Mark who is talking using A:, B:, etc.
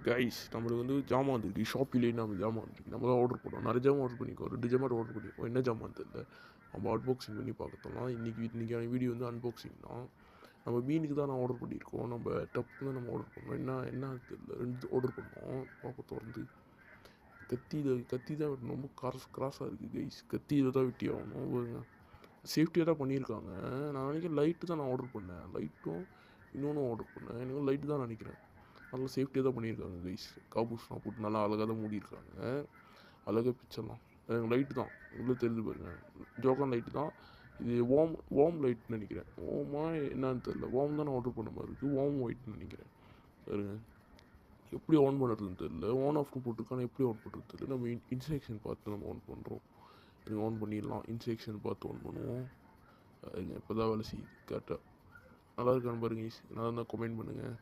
A: Guys நம்மளுக்கு வந்து ஜாமான் வந்துருக்கு. ஷாப்பிலே நம்ம ஜாமான் வந்துருக்கு. நம்ம தான் ஆர்டர் பண்ணோம். நிறைய ஜாமான் ஆர்டர் பண்ணிக்கோ. 2 ஜாமான் ஆர்டர் பண்ணிக்கோ. என்ன ஜாமான் தெரியல. நம்ம அன்பாக்சிங் பண்ணி பார்க்கலாம். இன்றைக்கான வீடியோ வந்து அன்பாக்சிங் தான். நம்ம மீனுக்கு தான் நான் ஆர்டர் பண்ணியிருக்கோம். நம்ம டப்பு தான் நம்ம ஆர்டர் பண்ணோம். என்ன தெரியல. 2 ஆர்டர் பண்ணோம். பார்க்க திறந்து கத்தி தான் வெட்டணும். ரொம்ப கிராஸாக இருக்குது கைஸ். கத்தியில் தான் வெட்டி ஆகணும். பாருங்க, சேஃப்டியாக தான் பண்ணியிருக்காங்க. நான் நினைக்கிறேன் லைட்டு தான் நான் ஆர்டர் பண்ணேன். லைட்டும் இன்னொன்று ஆர்டர் பண்ணேன். எனக்கு லைட்டு தான் நினைக்கிறேன். நல்லா சேஃப்டியாக தான் பண்ணியிருக்காங்க கைஸ். காபூஸ்லாம் போட்டு நல்லா அழகாக தான் மூடியிருக்காங்க. அழகாக பிச்சர்லாம் எனக்கு லைட்டு தான் உள்ளே தெரிஞ்சு பாருங்க. ஜோக்கான் லைட்டு தான் இது. வார்ம் லைட்னு நினைக்கிறேன். வார்மா என்னன்னு தெரில. வார்ம் தான் நான் ஆர்டர் பண்ண மாதிரி இருக்குது. வார்ம் ஒயிட்னு நினைக்கிறேன். பாருங்க, எப்படி ஆன் பண்ணுறதுன்னு தெரில. ஆன் ஆஃப்னு போட்டிருக்கான எப்படி ஆன் பண்ணுறது தெரியல. நம்ம இன்ஸ்ட்ரக்ஷன் பார்த்து நம்ம ஆன் பண்ணுறோம். எனக்கு ஆன் பண்ணிடலாம். இன்ஸ்ட்ரக்ஷன் பார்த்து ஆன் பண்ணுவோம். இப்போ தான் வேலை செய்யுது கரெக்டாக. நல்லா இருக்கான்னு பாருங்க. நல்லா இருந்தால் கமெண்ட் பண்ணுங்கள்.